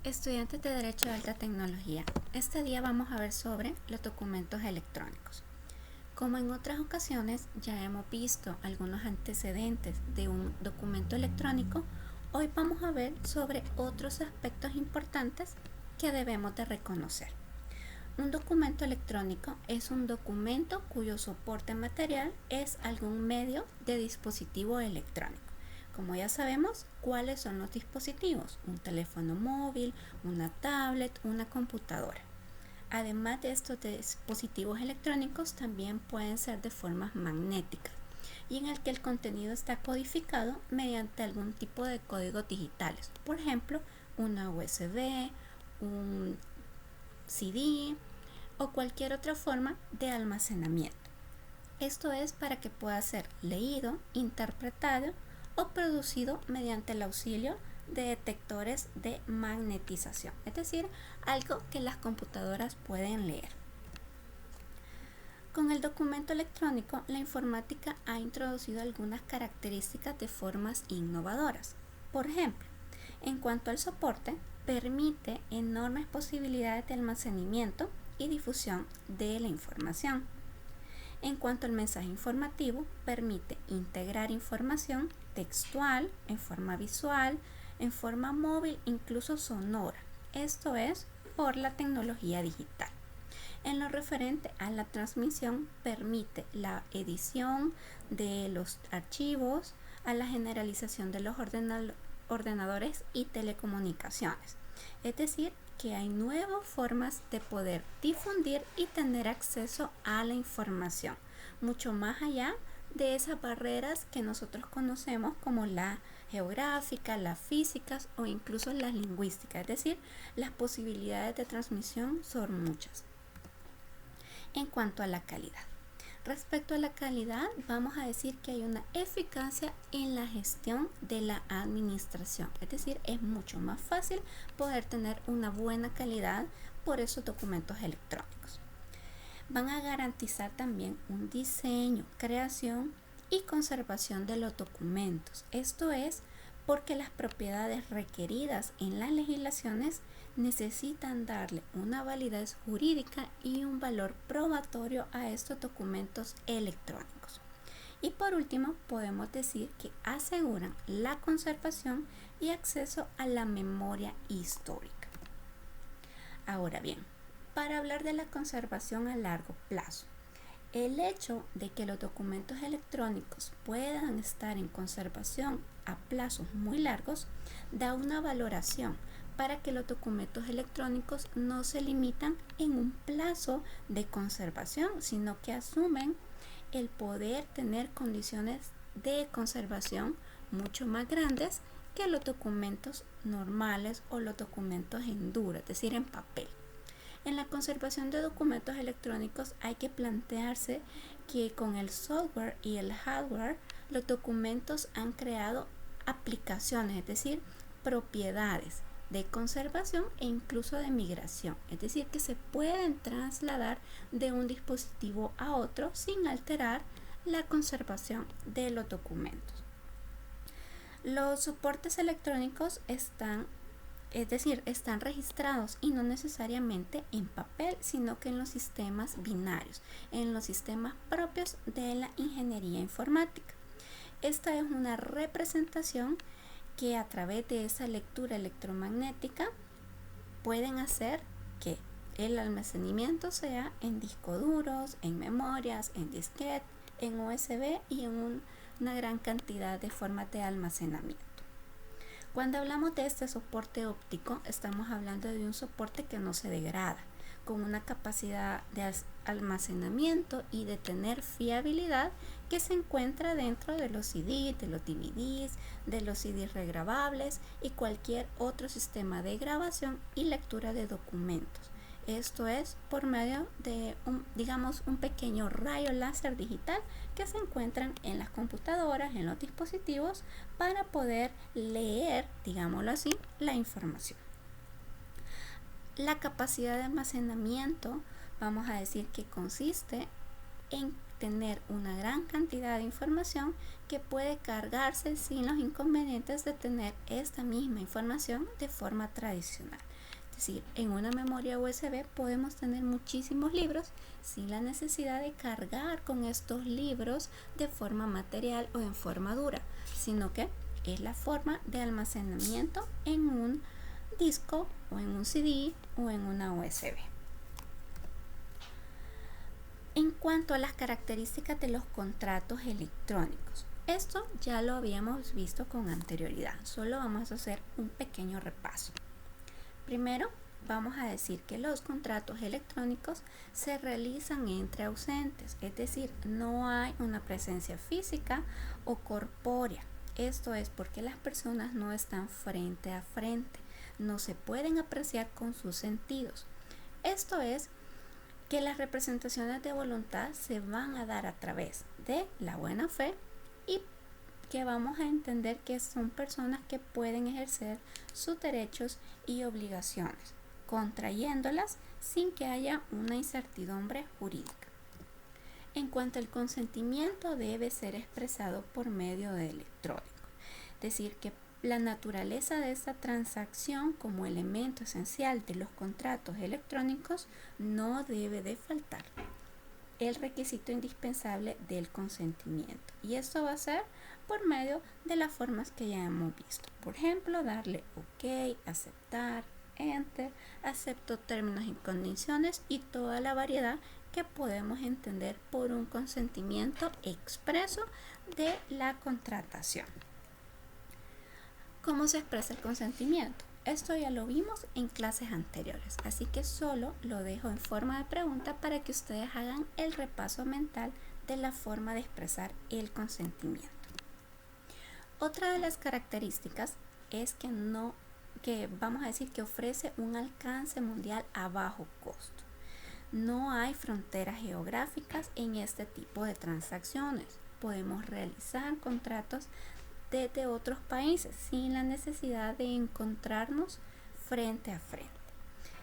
Estudiantes de Derecho de Alta Tecnología, este día vamos a ver sobre los documentos electrónicos. Como en otras ocasiones ya hemos visto algunos antecedentes de un documento electrónico, hoy vamos a ver sobre otros aspectos importantes que debemos de reconocer. Un documento electrónico es un documento cuyo soporte material es algún medio de dispositivo electrónico. Como ya sabemos, ¿cuáles son los dispositivos? Un teléfono móvil, una tablet, una computadora. Además de estos dispositivos electrónicos, también pueden ser de formas magnéticas y en el que el contenido está codificado mediante algún tipo de códigos digitales. Por ejemplo, una USB, un CD o cualquier otra forma de almacenamiento. Esto es para que pueda ser leído, interpretado o producido mediante el auxilio de detectores de magnetización, es decir, algo que las computadoras pueden leer. Con el documento electrónico, la informática ha introducido algunas características de formas innovadoras. Por ejemplo, en cuanto al soporte, permite enormes posibilidades de almacenamiento y difusión de la información. En cuanto al mensaje informativo, permite integrar información textual, en forma visual, en forma móvil, incluso sonora. Esto es por la tecnología digital. En lo referente a la transmisión, permite la edición de los archivos, a la generalización de los ordenadores y telecomunicaciones. Es decir, que hay nuevas formas de poder difundir y tener acceso a la información, mucho más allá de esas barreras que nosotros conocemos como la geográfica, las físicas o incluso las lingüísticas, es decir, las posibilidades de transmisión son muchas. En cuanto a la calidad. Respecto a la calidad, vamos a decir que hay una eficacia en la gestión de la administración. Es decir, es mucho más fácil poder tener una buena calidad por esos documentos electrónicos. Van a garantizar también un diseño, creación y conservación de los documentos. Esto es porque las propiedades requeridas en las legislaciones necesitan darle una validez jurídica y un valor probatorio a estos documentos electrónicos. Y por último, podemos decir que aseguran la conservación y acceso a la memoria histórica. Ahora bien, para hablar de la conservación a largo plazo, el hecho de que los documentos electrónicos puedan estar en conservación a plazos muy largos da una valoración para que los documentos electrónicos no se limitan en un plazo de conservación, sino que asumen el poder tener condiciones de conservación mucho más grandes que los documentos normales o los documentos en duro, es decir, en papel. En la conservación de documentos electrónicos hay que plantearse que con el software y el hardware los documentos han creado aplicaciones, es decir, propiedades de conservación e incluso de migración, es decir, que se pueden trasladar de un dispositivo a otro sin alterar la conservación de los documentos. Los soportes electrónicos están registrados y no necesariamente en papel, sino que en los sistemas binarios, en los sistemas propios de la ingeniería informática. Esta es una representación que a través de esa lectura electromagnética pueden hacer que el almacenamiento sea en discos duros, en memorias, en disquete, en USB y en una gran cantidad de formas de almacenamiento. Cuando hablamos de este soporte óptico, estamos hablando de un soporte que no se degrada, con una capacidad de almacenamiento y de tener fiabilidad que se encuentra dentro de los CDs, de los DVDs, de los CDs regrabables y cualquier otro sistema de grabación y lectura de documentos. Esto es por medio de un pequeño rayo láser digital que se encuentran en las computadoras, en los dispositivos, para poder leer, digámoslo así, la información. La capacidad de almacenamiento, vamos a decir que consiste en tener una gran cantidad de información que puede cargarse sin los inconvenientes de tener esta misma información de forma tradicional. decir, en una memoria USB podemos tener muchísimos libros sin la necesidad de cargar con estos libros de forma material o en forma dura, sino que es la forma de almacenamiento en un disco o en un CD o en una USB. En cuanto a las características de los contratos electrónicos, esto ya lo habíamos visto con anterioridad, solo vamos a hacer un pequeño repaso. Primero, vamos a decir que los contratos electrónicos se realizan entre ausentes, es decir, no hay una presencia física o corpórea. Esto es porque las personas no están frente a frente, no se pueden apreciar con sus sentidos. Esto es que las representaciones de voluntad se van a dar a través de la buena fe y que vamos a entender que son personas que pueden ejercer sus derechos y obligaciones, contrayéndolas sin que haya una incertidumbre jurídica. En cuanto al consentimiento, debe ser expresado por medio de electrónico, es decir, que la naturaleza de esta transacción como elemento esencial de los contratos electrónicos no debe de faltar el requisito indispensable del consentimiento, y esto va a ser por medio de las formas que ya hemos visto. Por ejemplo, darle OK, aceptar, enter, acepto términos y condiciones y toda la variedad que podemos entender por un consentimiento expreso de la contratación. ¿Cómo se expresa el consentimiento? Esto ya lo vimos en clases anteriores, así que solo lo dejo en forma de pregunta para que ustedes hagan el repaso mental de la forma de expresar el consentimiento. Otra de las características es que vamos a decir que ofrece un alcance mundial a bajo costo. No hay fronteras geográficas en este tipo de transacciones. Podemos realizar contratos desde otros países sin la necesidad de encontrarnos frente a frente.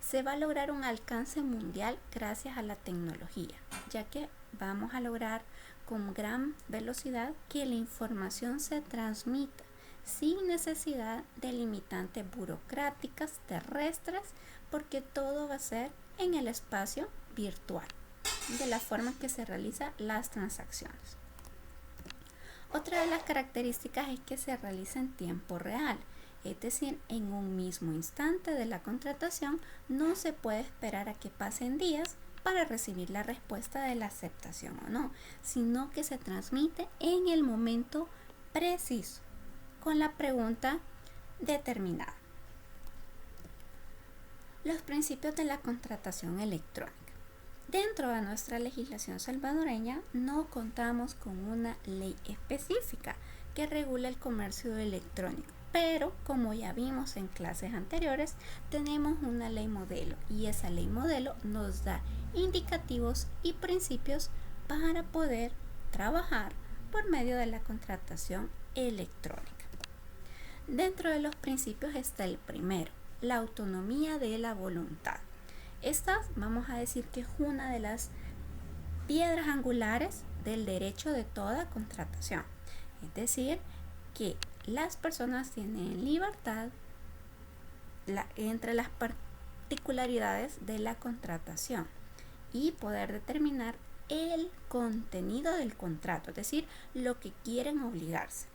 Se va a lograr un alcance mundial gracias a la tecnología, ya que vamos a lograr con gran velocidad que la información se transmita sin necesidad de limitantes burocráticas terrestres, porque todo va a ser en el espacio virtual, de la forma que se realizan las transacciones. Otra de las características es que se realiza en tiempo real, es decir, en un mismo instante de la contratación. No se puede esperar a que pasen días para recibir la respuesta de la aceptación o no, sino que se transmite en el momento preciso, con la pregunta determinada. Los principios de la contratación electrónica. Dentro de nuestra legislación salvadoreña no contamos con una ley específica que regule el comercio electrónico, pero como ya vimos en clases anteriores, tenemos una ley modelo, y esa ley modelo nos da indicativos y principios para poder trabajar por medio de la contratación electrónica. Dentro de los principios está el primero, la autonomía de la voluntad. Esta vamos a decir que es una de las piedras angulares del derecho de toda contratación, es decir, que las personas tienen libertad entre las particularidades de la contratación y poder determinar el contenido del contrato, es decir, lo que quieren obligarse.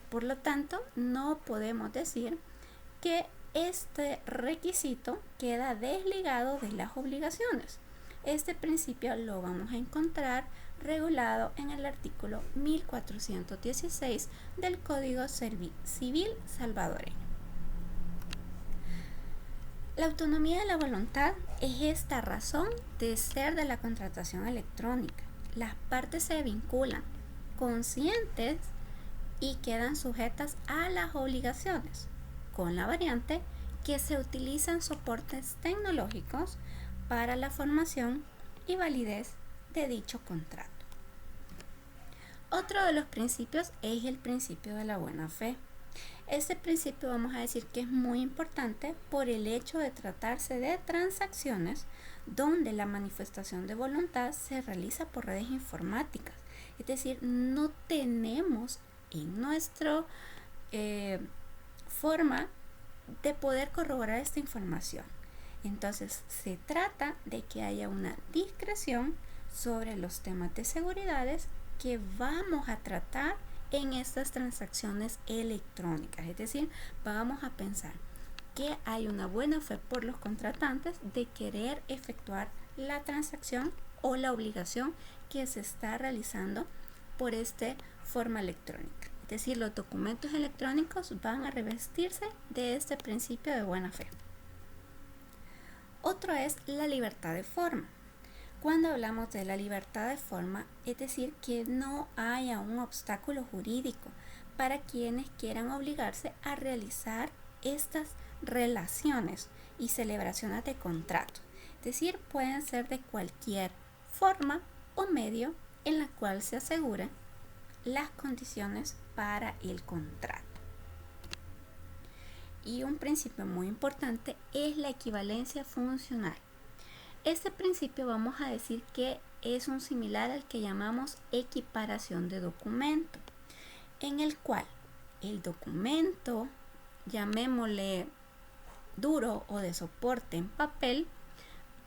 Por lo tanto, no podemos decir que este requisito queda desligado de las obligaciones. Este principio lo vamos a encontrar regulado en el artículo 1416 del Código Civil salvadoreño. La autonomía de la voluntad es esta razón de ser de la contratación electrónica. Las partes se vinculan conscientes y quedan sujetas a las obligaciones, con la variante que se utilizan soportes tecnológicos para la formación y validez de dicho contrato. Otro de los principios es el principio de la buena fe. Este principio vamos a decir que es muy importante por el hecho de tratarse de transacciones donde la manifestación de voluntad se realiza por redes informáticas. Es decir, no tenemos en nuestra forma de poder corroborar esta información. Entonces se trata de que haya una discreción sobre los temas de seguridad que vamos a tratar en estas transacciones electrónicas. Es decir, vamos a pensar que hay una buena fe por los contratantes de querer efectuar la transacción o la obligación que se está realizando por esta forma electrónica. Es decir, los documentos electrónicos van a revestirse de este principio de buena fe. Otro es la libertad de forma. Cuando hablamos de la libertad de forma, es decir, que no haya un obstáculo jurídico para quienes quieran obligarse a realizar estas relaciones y celebraciones de contrato. Es decir, pueden ser de cualquier forma o medio en la cual se aseguren las condiciones para el contrato. Y un principio muy importante es la equivalencia funcional. Este principio vamos a decir que es un similar al que llamamos equiparación de documento, en el cual el documento, llamémosle duro o de soporte en papel,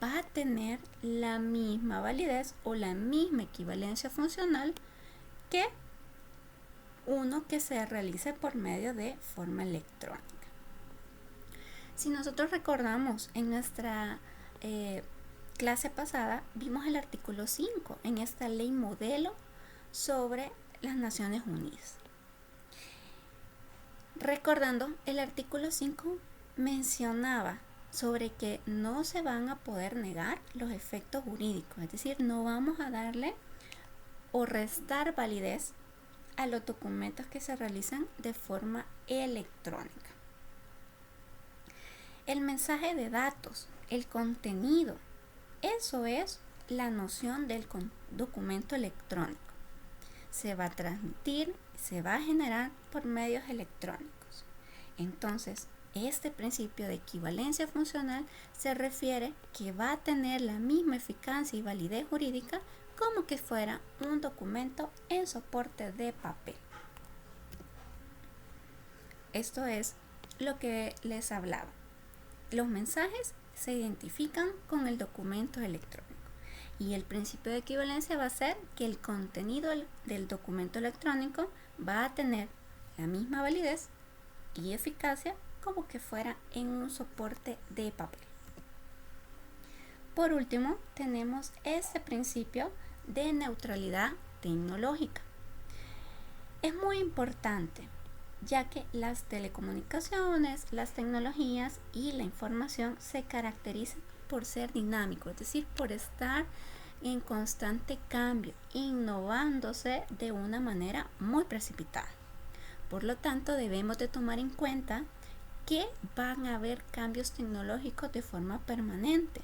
va a tener la misma validez o la misma equivalencia funcional que uno que se realice por medio de forma electrónica. Si nosotros recordamos en nuestra clase pasada, vimos el artículo 5 en esta ley modelo sobre las Naciones Unidas. Recordando, el artículo 5 mencionaba sobre que no se van a poder negar los efectos jurídicos, es decir, no vamos a darle o restar validez a los documentos que se realizan de forma electrónica. El mensaje de datos, el contenido, eso es la noción del documento electrónico. Se va a transmitir, se va a generar por medios electrónicos. Entonces, este principio de equivalencia funcional se refiere que va a tener la misma eficacia y validez jurídica como que fuera un documento en soporte de papel. Esto es lo que les hablaba. Los mensajes se identifican con el documento electrónico y el principio de equivalencia va a ser que el contenido del documento electrónico va a tener la misma validez y eficacia como que fuera en un soporte de papel. Por último, tenemos este principio de neutralidad tecnológica. Es muy importante, ya que las telecomunicaciones, las tecnologías y la información se caracterizan por ser dinámicos, es decir, por estar en constante cambio, innovándose de una manera muy precipitada. Por lo tanto, debemos de tomar en cuenta que van a haber cambios tecnológicos de forma permanente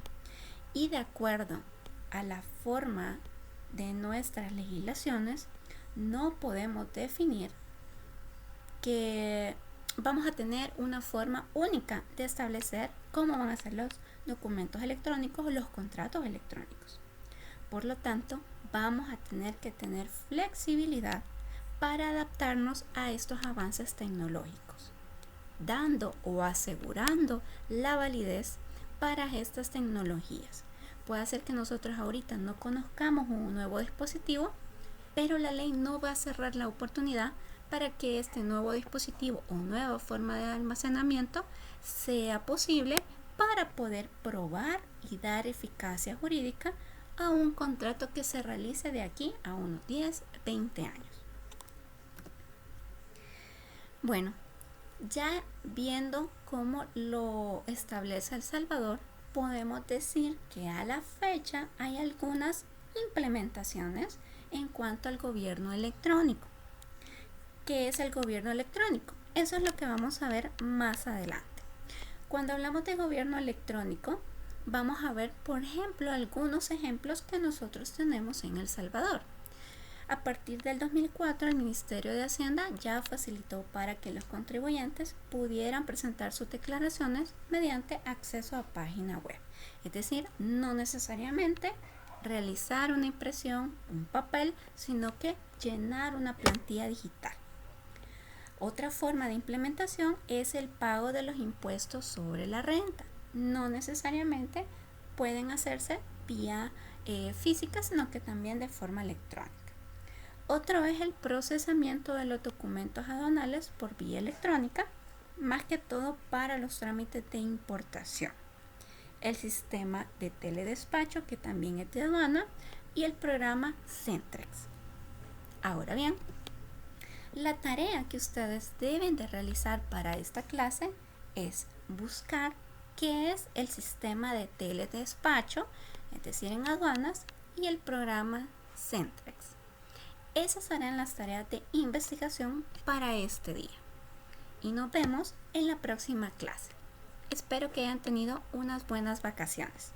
y de acuerdo a la forma de nuestras legislaciones, no podemos definir que vamos a tener una forma única de establecer cómo van a ser los documentos electrónicos o los contratos electrónicos. Por lo tanto, vamos a tener que tener flexibilidad para adaptarnos a estos avances tecnológicos, dando o asegurando la validez para estas tecnologías. Puede ser que nosotros ahorita no conozcamos un nuevo dispositivo, pero la ley no va a cerrar la oportunidad para que este nuevo dispositivo o nueva forma de almacenamiento sea posible para poder probar y dar eficacia jurídica a un contrato que se realice de aquí a unos 10, 20 años. Bueno, ya viendo cómo lo establece El Salvador, podemos decir que a la fecha hay algunas implementaciones en cuanto al gobierno electrónico. ¿Qué es el gobierno electrónico? Eso es lo que vamos a ver más adelante. Cuando hablamos de gobierno electrónico, vamos a ver, por ejemplo, algunos ejemplos que nosotros tenemos en El Salvador. A partir del 2004, el Ministerio de Hacienda ya facilitó para que los contribuyentes pudieran presentar sus declaraciones mediante acceso a página web. Es decir, no necesariamente realizar una impresión, un papel, sino que llenar una plantilla digital. Otra forma de implementación es el pago de los impuestos sobre la renta. no necesariamente pueden hacerse vía física, sino que también de forma electrónica. Otro es el procesamiento de los documentos aduanales por vía electrónica, más que todo para los trámites de importación. El sistema de teledespacho, que también es de aduana, y el programa Centrex. Ahora bien, la tarea que ustedes deben de realizar para esta clase es buscar qué es el sistema de teledespacho, es decir, en aduanas, y el programa Centrex. Esas serán las tareas de investigación para este día. Y nos vemos en la próxima clase. Espero que hayan tenido unas buenas vacaciones.